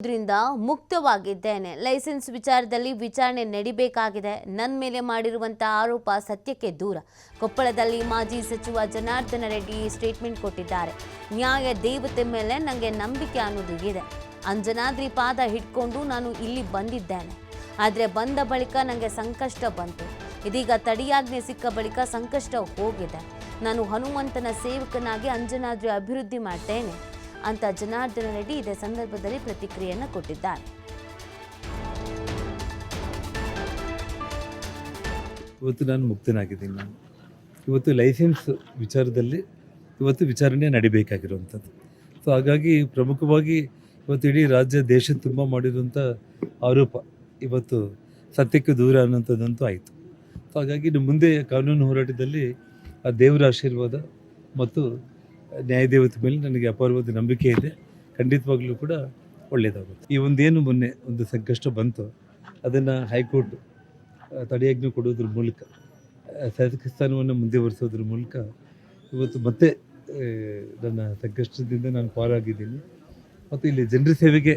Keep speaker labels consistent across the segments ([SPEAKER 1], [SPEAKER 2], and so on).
[SPEAKER 1] ದ್ರಿಂದ ಮುಕ್ತವಾಗಿದ್ದೇನೆ. Licence ವಿಚಾರದಲ್ಲಿ ವಿಚಾರಣೆ ನಡೆಯಬೇಕಾಗಿದೆ. ನನ್ನ ಮೇಲೆ ಮಾಡಿರುವಂತಹ ಆರೋಪ ಸತ್ಯಕ್ಕೆ ದೂರ. ಕೊಪ್ಪಳದಲ್ಲಿ ಮಾಜಿ ಸಚಿವ ಜನಾರ್ದನ ರೆಡ್ಡಿ ಸ್ಟೇಟ್ಮೆಂಟ್ ಕೊಟ್ಟಿದ್ದಾರೆ. ನ್ಯಾಯ ದೇವತೆ ಮೇಲೆ ನನಗೆ ನಂಬಿಕೆ ಅನ್ನೋದು ಇದೆ. ಅಂಜನಾದ್ರಿ ಪಾದ ಹಿಡ್ಕೊಂಡು ನಾನು ಇಲ್ಲಿ ಬಂದಿದ್ದೇನೆ. ಆದರೆ ಬಂದ ಬಳಿಕ ನನಗೆ ಸಂಕಷ್ಟ ಬಂತು. ಇದೀಗ ತಡೆಯಾಜ್ಞೆ ಸಿಕ್ಕ ಬಳಿಕ ಸಂಕಷ್ಟ ಹೋಗಿದೆ. ನಾನು ಹನುಮಂತನ ಸೇವಕನಾಗಿ ಅಂಜನಾದ್ರಿ ಅಭಿವೃದ್ಧಿ ಮಾಡ್ತೇನೆ ಅಂತ ಜನಾರ್ದನ ರೆಡ್ಡಿ ಇದೇ ಸಂದರ್ಭದಲ್ಲಿ ಪ್ರತಿಕ್ರಿಯೆಯನ್ನು ಕೊಟ್ಟಿದ್ದಾರೆ.
[SPEAKER 2] ಇವತ್ತು ನಾನು ಮುಕ್ತನಾಗಿದ್ದೀನಿ. ಇವತ್ತು ಲೈಸೆನ್ಸ್ ವಿಚಾರದಲ್ಲಿ ಇವತ್ತು ವಿಚಾರಣೆ ನಡಿಬೇಕಾಗಿರುವಂಥದ್ದು. ಸೊ ಹಾಗಾಗಿ ಪ್ರಮುಖವಾಗಿ ಇವತ್ತು ಇಡೀ ರಾಜ್ಯ ದೇಶ ತುಂಬ ಮಾಡಿರುವಂಥ ಆರೋಪ ಇವತ್ತು ಸತ್ಯಕ್ಕೆ ದೂರ ಅನ್ನೋಂಥದ್ದಂತೂ ಆಯಿತು. ಸೊ ಹಾಗಾಗಿ ಇನ್ನು ಮುಂದೆ ಕಾನೂನು ಹೋರಾಟದಲ್ಲಿ ಆ ದೇವರ ಆಶೀರ್ವಾದ ಮತ್ತು ನ್ಯಾಯದೇವತೆ ಮೇಲೆ ನನಗೆ ಅಪಾರವಾದ ನಂಬಿಕೆ ಇದೆ. ಖಂಡಿತವಾಗ್ಲೂ ಕೂಡ ಒಳ್ಳೆಯದಾಗುತ್ತೆ. ಈ ಒಂದೇನು ಮೊನ್ನೆ ಒಂದು ಸಂಕಷ್ಟ ಬಂತು, ಅದನ್ನು ಹೈಕೋರ್ಟ್ ತಡೆಯಾಜ್ಞೆ ಕೊಡೋದ್ರ ಮೂಲಕ ಶಾಸಕ ಸ್ಥಾನವನ್ನು ಮುಂದುವರಿಸೋದ್ರ ಮೂಲಕ ಇವತ್ತು ಮತ್ತೆ ನನ್ನ ಸಂಕಷ್ಟದಿಂದ ನಾನು ಪಾರಾಗಿದ್ದೀನಿ. ಮತ್ತು ಇಲ್ಲಿ ಜನರ ಸೇವೆಗೆ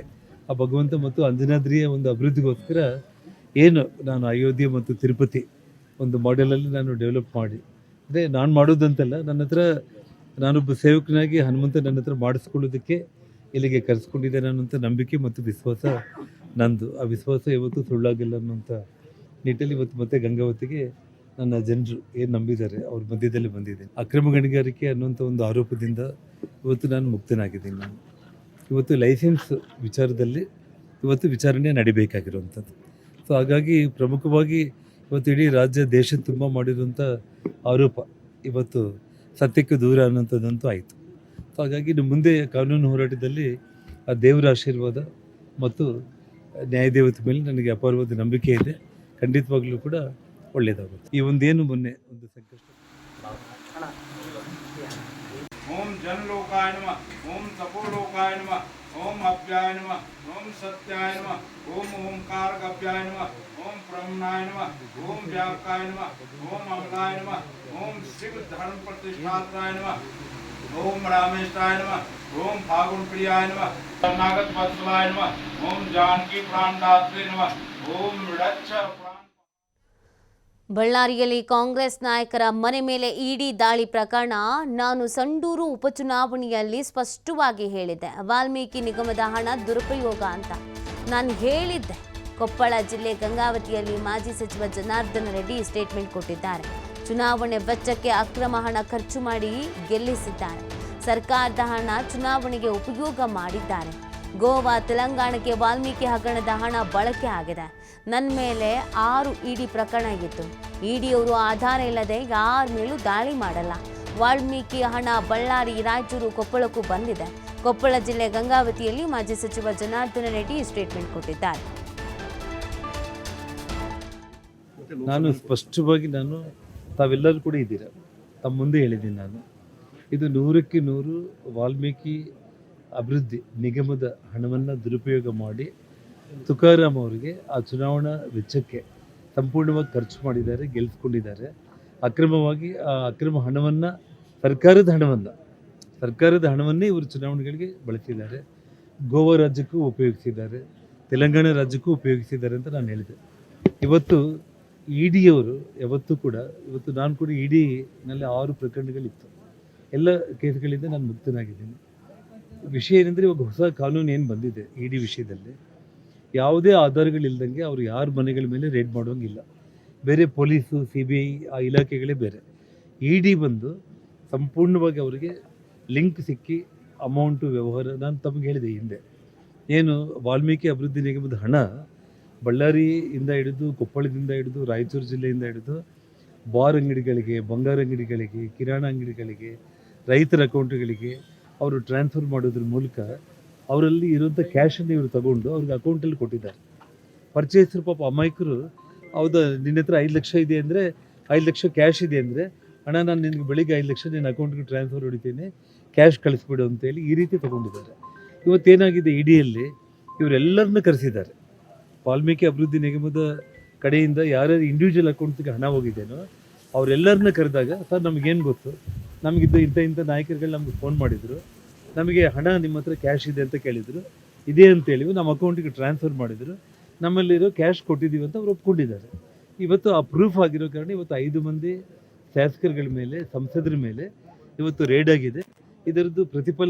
[SPEAKER 2] ಆ ಭಗವಂತ ಮತ್ತು ಅಂಜನಾದ್ರಿಯ ಒಂದು ಅಭಿವೃದ್ಧಿಗೋಸ್ಕರ ಏನು ನಾನು ಅಯೋಧ್ಯೆ ಮತ್ತು ತಿರುಪತಿ ಒಂದು ಮಾಡೆಲಲ್ಲಿ ನಾನು ಡೆವಲಪ್ ಮಾಡಿ, ಅಂದರೆ ನಾನು ಮಾಡೋದಂತಲ್ಲ, ನನ್ನ ಹತ್ರ ನಾನೊಬ್ಬ ಸೇವಕನಾಗಿ ಹನುಮಂತ ನನ್ನ ಹತ್ರ ಮಾಡಿಸ್ಕೊಳ್ಳೋದಕ್ಕೆ ಇಲ್ಲಿಗೆ ಕರೆಸ್ಕೊಂಡಿದ್ದೇನೆ ಅನ್ನೋಂಥ ನಂಬಿಕೆ ಮತ್ತು ವಿಶ್ವಾಸ ನಂದು. ಆ ವಿಶ್ವಾಸ ಇವತ್ತು ಸುಳ್ಳಾಗಿಲ್ಲ ಅನ್ನೋಂಥ ನಿಟ್ಟಲ್ಲಿ ಇವತ್ತು ಮತ್ತೆ ಗಂಗಾವತಿಗೆ ನನ್ನ ಜನರು ಏನು ನಂಬಿದ್ದಾರೆ ಅವ್ರ ಮಧ್ಯದಲ್ಲಿ ಬಂದಿದ್ದೇನೆ. ಅಕ್ರಮ ಗಣಿಗಾರಿಕೆ ಅನ್ನುವಂಥ ಒಂದು ಆರೋಪದಿಂದ ಇವತ್ತು ನಾನು ಮುಕ್ತನಾಗಿದ್ದೀನಿ. ನಾನು ಇವತ್ತು ಲೈಸೆನ್ಸ್ ವಿಚಾರದಲ್ಲಿ ಇವತ್ತು ವಿಚಾರಣೆ ನಡಿಬೇಕಾಗಿರುವಂಥದ್ದು. ಸೊ ಹಾಗಾಗಿ ಪ್ರಮುಖವಾಗಿ ಇವತ್ತು ಇಡೀ ರಾಜ್ಯ ದೇಶ ತುಂಬ ಮಾಡಿರುವಂಥ ಆರೋಪ ಇವತ್ತು ಸತ್ಯಕ್ಕೆ ದೂರ ಅನ್ನೋಂಥದ್ದಂತೂ ಆಯಿತು. ಸೊ ಹಾಗಾಗಿ ಇನ್ನು ಮುಂದೆ ಕಾನೂನು ಹೋರಾಟದಲ್ಲಿ ಆ ದೇವರ ಆಶೀರ್ವಾದ ಮತ್ತು ನ್ಯಾಯದೇವತೆ ಮೇಲೆ ನನಗೆ ಅಪಾರವಾದ ನಂಬಿಕೆ ಇದೆ. ಖಂಡಿತವಾಗ್ಲೂ ಕೂಡ ಒಳ್ಳೆಯದಾಗುತ್ತೆ. ಈ ಒಂದೇನು ಮೊನ್ನೆ ಒಂದು ಸಂಕಷ್ಟ.
[SPEAKER 3] ಓಂ ಜನಲೋಕಾಯ ನಮಃ, ಓಂ ತಪೋಲೋಕಾಯ ನಮಃ, ಓಂ ಅಭ್ಯಾಯ ನಮಃ, ಓಂ ಸತ್ಯಾಯ ನಮಃ, ಓಂ ಓಂಕಾರಗಭ್ಯಾಯ ನಮಃ, ಓಂ ಬ್ರಹ್ಮಣಾಯ ನಮಃ, ಓಂ ವ್ಯಾಪಕಾಯ ನಮಃ, ಓಂ ಅಮಲಾಯ ನಮಃ, ಓಂ ಶಿವ ಧರ್ಮ ಪ್ರತಿಷ್ಠಾತ್ರಾಯ ನಮಃ, ಓಂ ರಾಮೇಶ್ವರಾಯ ನಮಃ, ಓಂ ಫಾಗುಣ ಪ್ರಿಯಾಯ ನಮಃ, ನಾಗತ್ ವತ್ಸಲಾಯ ನಮಃ, ಓಂ ಜಾನಕಿ ಪ್ರಾಣದಾತ್ರೆ ನಮಃ, ಓಂ ರಕ್ಷ.
[SPEAKER 1] ಬಳ್ಳಾರಿಯಲ್ಲಿ ಕಾಂಗ್ರೆಸ್ ನಾಯಕರ ಮನೆ ಮೇಲೆ ಇಡಿ ದಾಳಿ ಪ್ರಕರಣ. ನಾನು ಸಂಡೂರು ಉಪಚುನಾವಣೆಯಲ್ಲಿ ಸ್ಪಷ್ಟವಾಗಿ ಹೇಳಿದ್ದೆ, ವಾಲ್ಮೀಕಿ ನಿಗಮದ ಹಣ ದುರುಪಯೋಗ ಅಂತ ನಾನು ಹೇಳಿದ್ದೆ. ಕೊಪ್ಪಳ ಜಿಲ್ಲೆ ಗಂಗಾವತಿಯಲ್ಲಿ ಮಾಜಿ ಸಚಿವ ಜನಾರ್ದನ ರೆಡ್ಡಿ ಸ್ಟೇಟ್ಮೆಂಟ್ ಕೊಟ್ಟಿದ್ದಾರೆ. ಚುನಾವಣೆ ವೆಚ್ಚಕ್ಕೆ ಅಕ್ರಮ ಹಣ ಖರ್ಚು ಮಾಡಿ ಗೆಲ್ಲಿಸಿದ್ದಾರೆ. ಸರ್ಕಾರದ ಹಣ ಚುನಾವಣೆಗೆ ಉಪಯೋಗ ಮಾಡಿದ್ದಾರೆ. ಗೋವಾ, ತೆಲಂಗಾಣಕ್ಕೆ ವಾಲ್ಮೀಕಿ ಹಗರಣದ ಹಣ ಬಳಕೆ ಆಗಿದೆ. ನನ್ನ ಮೇಲೆ 6 ಇಡಿ ಪ್ರಕರಣ ಇತ್ತು. ಇಡಿಯವರು ಆಧಾರ ಇಲ್ಲದೆ ಯಾರ ಮೇಲೂ ದಾಳಿ ಮಾಡಲ್ಲ. ವಾಲ್ಮೀಕಿ ಹಣ ಬಳ್ಳಾರಿ, ರಾಯಚೂರು, ಕೊಪ್ಪಳಕ್ಕೂ ಬಂದಿದೆ. ಕೊಪ್ಪಳ ಜಿಲ್ಲೆ ಗಂಗಾವತಿಯಲ್ಲಿ ಮಾಜಿ ಸಚಿವ ಜನಾರ್ದನ ರೆಡ್ಡಿ ಸ್ಟೇಟ್ಮೆಂಟ್ ಕೊಟ್ಟಿದ್ದಾರೆ.
[SPEAKER 2] ನಾನು ಸ್ಪಷ್ಟವಾಗಿ ತಾವೆಲ್ಲರೂ ಕೂಡ ಇದ್ದೀರಾ, ತಮ್ಮ ಮುಂದೆ ಹೇಳಿದ್ದೀನಿ. ಇದು 100ಕ್ಕೆ 100 ವಾಲ್ಮೀಕಿ ಅಭಿವೃದ್ಧಿ ನಿಗಮದ ಹಣವನ್ನು ದುರುಪಯೋಗ ಮಾಡಿ ತುಕಾರಾಮ್ ಅವರಿಗೆ ಆ ಚುನಾವಣಾ ವೆಚ್ಚಕ್ಕೆ ಸಂಪೂರ್ಣವಾಗಿ ಖರ್ಚು ಮಾಡಿದ್ದಾರೆ, ಗೆಲ್ಲಿಸ್ಕೊಂಡಿದ್ದಾರೆ. ಅಕ್ರಮವಾಗಿ ಆ ಅಕ್ರಮ ಹಣವನ್ನು ಸರ್ಕಾರದ ಹಣವನ್ನೇ ಇವರು ಚುನಾವಣೆಗಳಿಗೆ ಬಳಸಿದ್ದಾರೆ. ಗೋವಾ ರಾಜ್ಯಕ್ಕೂ ಉಪಯೋಗಿಸಿದ್ದಾರೆ, ತೆಲಂಗಾಣ ರಾಜ್ಯಕ್ಕೂ ಉಪಯೋಗಿಸಿದ್ದಾರೆ ಅಂತ ನಾನು ಹೇಳಿದೆ. ಇವತ್ತು ಇಡಿಯವರು ಇವತ್ತು ನಾನು ಕೂಡ ಇಡಿನಲ್ಲಿ 6 ಪ್ರಕರಣಗಳಿತ್ತು. ಎಲ್ಲ ಕೇಸ್ಗಳಿಂದ ನಾನು ಮುಕ್ತನಾಗಿದ್ದೀನಿ. ವಿಷಯ ಏನಂದರೆ, ಇವಾಗ ಹೊಸ ಕಾನೂನು ಏನು ಬಂದಿದೆ ಇಡಿ ವಿಷಯದಲ್ಲಿ, ಯಾವುದೇ ಆಧಾರಗಳಿಲ್ದಂಗೆ ಅವರು ಯಾರ ಮನೆಗಳ ಮೇಲೆ ರೇಡ್ ಮಾಡೋಂಗಿಲ್ಲ. ಬೇರೆ ಪೊಲೀಸು, CBI ಆ ಇಲಾಖೆಗಳೇ ಬೇರೆ. ಇಡಿ ಬಂದು ಸಂಪೂರ್ಣವಾಗಿ ಅವರಿಗೆ ಲಿಂಕ್ ಸಿಕ್ಕಿ ಅಮೌಂಟು ವ್ಯವಹಾರ. ನಾನು ತಮಗೆ ಹೇಳಿದೆ ಹಿಂದೆ, ಏನು ವಾಲ್ಮೀಕಿ ಅಭಿವೃದ್ಧಿ ನಿಗಮದ ಹಣ ಬಳ್ಳಾರಿಯಿಂದ ಹಿಡಿದು, ಕೊಪ್ಪಳದಿಂದ ಹಿಡಿದು, ರಾಯಚೂರು ಜಿಲ್ಲೆಯಿಂದ ಹಿಡಿದು ಬಾರ್ ಅಂಗಡಿಗಳಿಗೆ, ಬಂಗಾರ ಅಂಗಡಿಗಳಿಗೆ, ಕಿರಾಣ ಅಂಗಡಿಗಳಿಗೆ, ರೈತರ ಅಕೌಂಟ್ಗಳಿಗೆ ಅವರು ಟ್ರಾನ್ಸ್ಫರ್ ಮಾಡೋದ್ರ ಮೂಲಕ ಅವರಲ್ಲಿ ಇರುವಂಥ ಕ್ಯಾಶನ್ನು ಇವರು ತಗೊಂಡು ಅವ್ರಿಗೆ ಅಕೌಂಟಲ್ಲಿ ಕೊಟ್ಟಿದ್ದಾರೆ. ಪರ್ಚೇಸರು ಪಾಪ ಅಮಾಯಕರು, ಹೌದಾ ನಿನ್ನ ಹತ್ರ 5 ಲಕ್ಷ ಇದೆ ಅಂದರೆ, 5 ಲಕ್ಷ ಕ್ಯಾಶ್ ಇದೆ ಅಂದರೆ, ಅಣ್ಣ ನಾನು ನಿನಗೆ ಬೆಳಿಗ್ಗೆ 5 ಲಕ್ಷ ನಿನ್ನ ಅಕೌಂಟ್ಗೆ ಟ್ರಾನ್ಸ್ಫರ್ ಹೊಡಿತೀನಿ, ಕ್ಯಾಶ್ ಕಳಿಸ್ಬಿಡು ಅಂತೇಳಿ ಈ ರೀತಿ ತೊಗೊಂಡಿದ್ದಾರೆ. ಇವತ್ತೇನಾಗಿದೆ, ಇಡಿಯಲ್ಲಿ ಇವರೆಲ್ಲರನ್ನ ಕರೆಸಿದ್ದಾರೆ. ವಾಲ್ಮೀಕಿ ಅಭಿವೃದ್ಧಿ ನಿಗಮದ ಕಡೆಯಿಂದ ಯಾರ್ಯಾರು ಇಂಡಿವಿಜುವಲ್ ಅಕೌಂಟ್ಗೆ ಹಣ ಹೋಗಿದ್ದೇನೋ ಅವರೆಲ್ಲರನ್ನ ಕರೆದಾಗ, ಸರ್ ನಮಗೇನು ಗೊತ್ತು, ನಮಗಿದ್ದು ಇಂಥ ನಾಯಕರುಗಳು ನಮಗೆ ಫೋನ್ ಮಾಡಿದರು, ನಮಗೆ ಹಣ ನಿಮ್ಮ ಹತ್ರ ಕ್ಯಾಶ್ ಇದೆ ಅಂತ ಕೇಳಿದರು, ಇದೆ ಅಂತೇಳಿ ನಮ್ಮ ಅಕೌಂಟಿಗೆ ಟ್ರಾನ್ಸ್ಫರ್ ಮಾಡಿದರು. ನಮ್ಮಲ್ಲಿರೋ ಕ್ಯಾಶ್ ಕೊಟ್ಟಿದ್ದೀವಿ ಅಂತ ಅವ್ರು ಒಪ್ಕೊಂಡಿದ್ದಾರೆ. ಇವತ್ತು ಆ ಪ್ರೂಫ್ ಆಗಿರೋ ಕಾರಣ ಇವತ್ತು 5 ಮಂದಿ ಶಾಸಕರುಗಳ ಮೇಲೆ, ಸಂಸದರ ಮೇಲೆ ಇವತ್ತು ರೇಡ್ ಆಗಿದೆ. ಇದರದ್ದು ಪ್ರತಿಫಲ